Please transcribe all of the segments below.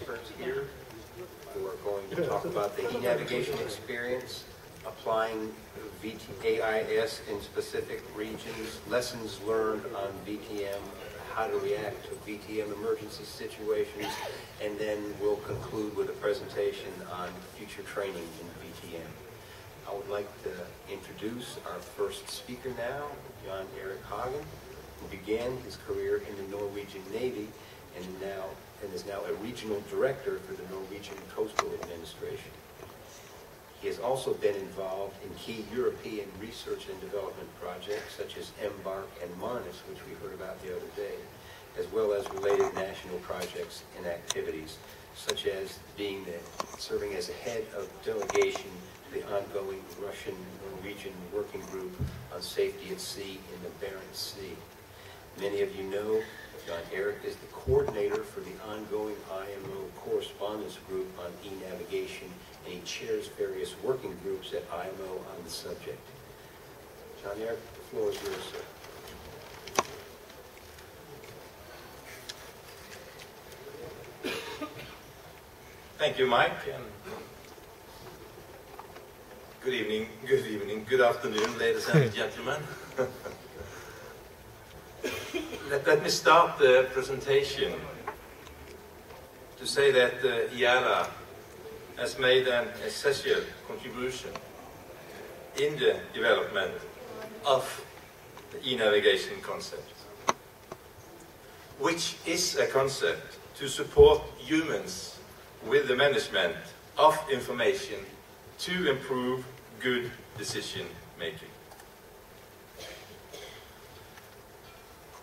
experts here who are going to talk about the e-navigation experience, applying AIS in specific regions, lessons learned on VTM, how to react to VTM emergency situations, and then we'll conclude with a presentation on future training in VTM. I would like to introduce our first speaker now, Jan Erik Hagen, who began his career in the Norwegian Navy and is now a regional director for the Norwegian Coastal Administration. He has also been involved in key European research and development projects such as EMBARC and MONIS, which we heard about the other day, as well as related national projects and activities, such as serving as a head of delegation to the ongoing Russian-Norwegian Working Group on Safety at Sea in the Barents Sea. Many of you know Jan Erik is the coordinator for the ongoing IMO correspondence group on e-navigation, and he chairs various working groups at IMO on the subject. Jan Erik, the floor is yours, sir. Thank you, Mike. And good afternoon, ladies and gentlemen. Let me start the presentation to say that IALA has made an essential contribution in the development of the e-navigation concept, which is a concept to support humans with the management of information to improve good decision making.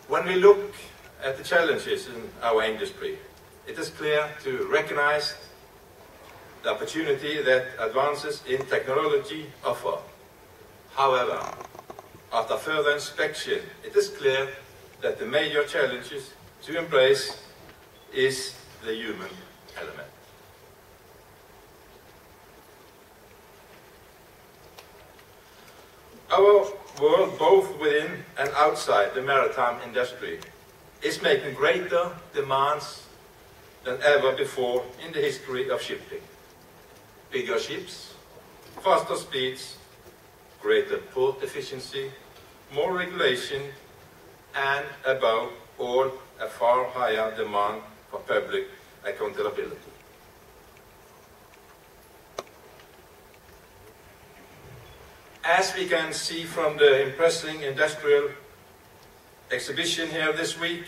When we look at the challenges in our industry, it is clear to recognize the opportunity that advances in technology offer. However, after further inspection, it is clear that the major challenges to embrace is the human element. Our world, both within and outside the maritime industry, is making greater demands than ever before in the history of shipping. Bigger ships, faster speeds, greater port efficiency, more regulation, and above all, a far higher demand for public accountability. As we can see from the impressive industrial exhibition here this week,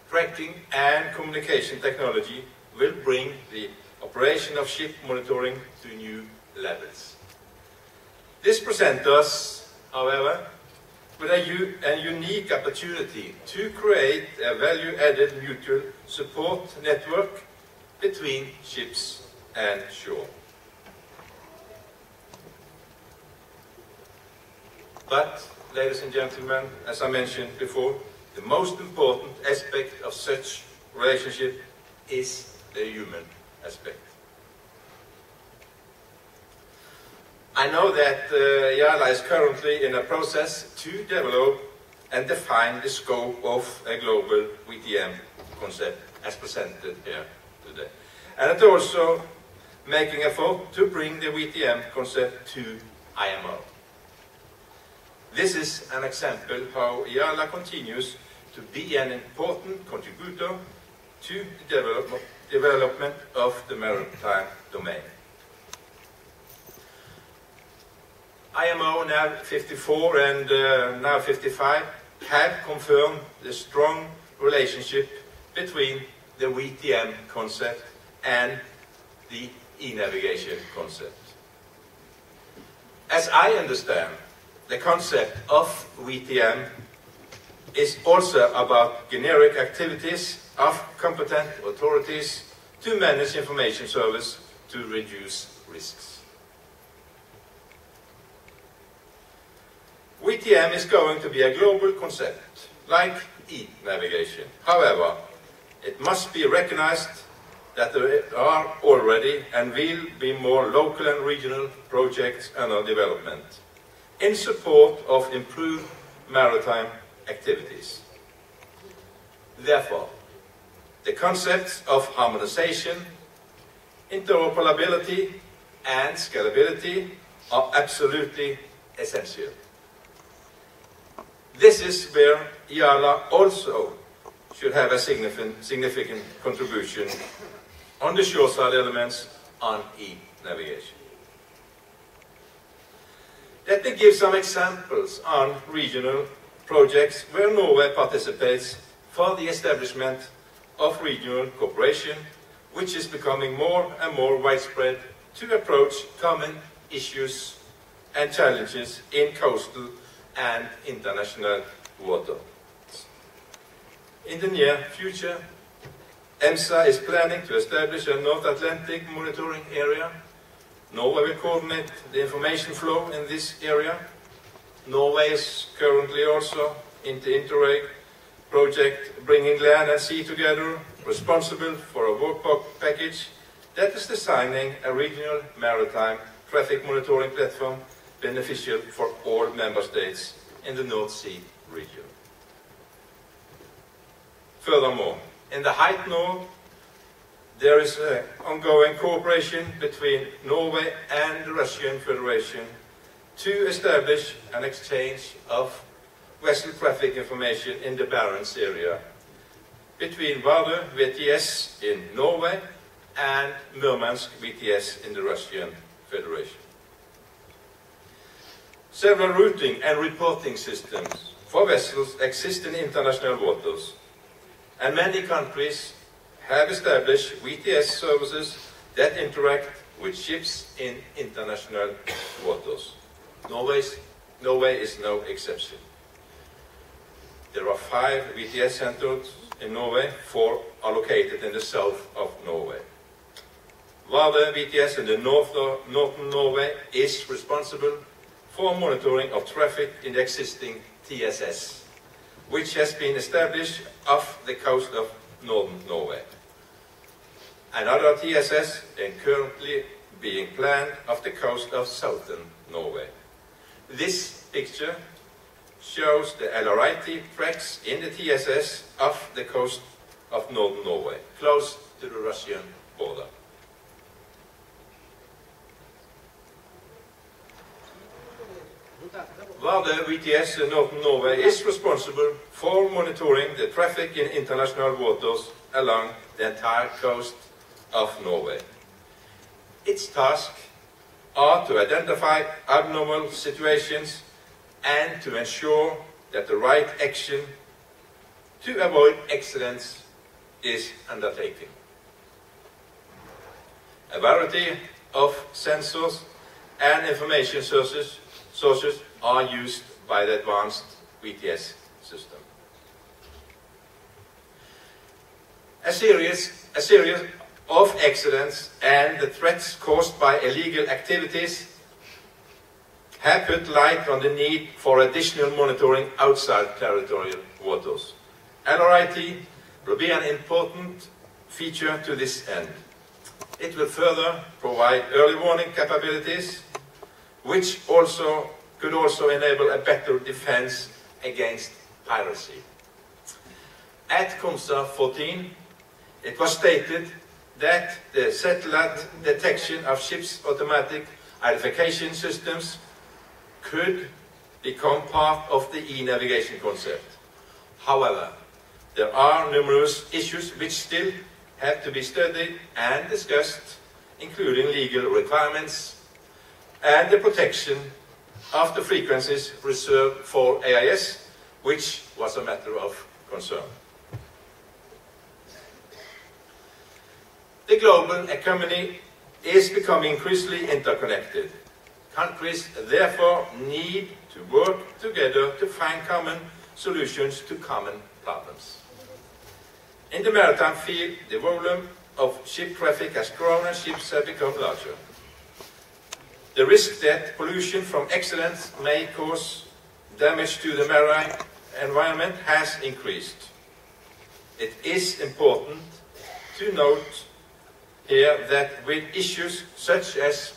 tracking and communication technology will bring the operation of ship monitoring to new levels. This presents us, however, with a unique opportunity to create a value-added mutual support network between ships and shore. But, ladies and gentlemen, as I mentioned before, the most important aspect of such relationship is the human aspect. I know that IALA is currently in a process to develop and define the scope of a global VTM concept as presented here today. And it's also making an effort to bring the VTM concept to IMO. This is an example how IALA continues to be an important contributor to the development of the maritime domain. IMO now 54 and now 55 have confirmed the strong relationship between the VTM concept and the e-navigation concept. As I understand, the concept of VTM is also about generic activities of competent authorities to manage information service to reduce risks. VTM is going to be a global concept, like e-navigation. However, it must be recognized that there are already and will be more local and regional projects under development in support of improved maritime activities. Therefore, the concepts of harmonization, interoperability, and scalability are absolutely essential. This is where IALA also should have a significant contribution on the shoreside elements on e-navigation. Let me give some examples on regional projects where Norway participates for the establishment of regional cooperation, which is becoming more and more widespread to approach common issues and challenges in coastal and international water. In the near future, EMSA is planning to establish a North Atlantic monitoring area. Norway will coordinate the information flow in this area. Norway is currently also in the Interreg project, bringing land and sea together, responsible for a work package that is designing a regional maritime traffic monitoring platform beneficial for all member states in the North Sea region. Furthermore, in the Height North, there is ongoing cooperation between Norway and the Russian Federation to establish an exchange of vessel traffic information in the Barents area between From VTS in Norway and Murmansk VTS in the Russian Federation. Several routing and reporting systems for vessels exist in international waters, and many countries have established VTS services that interact with ships in international waters. Norway is no exception. There are 5 VTS centers in Norway, 4 are located in the south of Norway. Vardø VTS in the northern Norway is responsible for monitoring of traffic in the existing TSS, which has been established off the coast of northern Norway. Another TSS is currently being planned off the coast of southern Norway. This picture shows the LRIT tracks in the TSS off the coast of northern Norway, close to the Russian border. Vardø VTS in northern Norway is responsible for monitoring the traffic in international waters along the entire coast of Norway. Its tasks are to identify abnormal situations and to ensure that the right action to avoid accidents is undertaken. A variety of sensors and information sources are used by the advanced VTS system. A series of accidents and the threats caused by illegal activities have put light on the need for additional monitoring outside territorial waters. LRIT will be an important feature to this end. It will further provide early warning capabilities, which could also enable a better defense against piracy. At COMSA 14, it was stated that the satellite detection of ships' automatic identification systems could become part of the e-navigation concept. However, there are numerous issues which still have to be studied and discussed, including legal requirements and the protection of the frequencies reserved for AIS, which was a matter of concern. The global economy is becoming increasingly interconnected. Countries therefore need to work together to find common solutions to common problems. In the maritime field, the volume of ship traffic has grown and ships have become larger. The risk that pollution from accidents may cause damage to the marine environment has increased. It is important to note here that with issues such as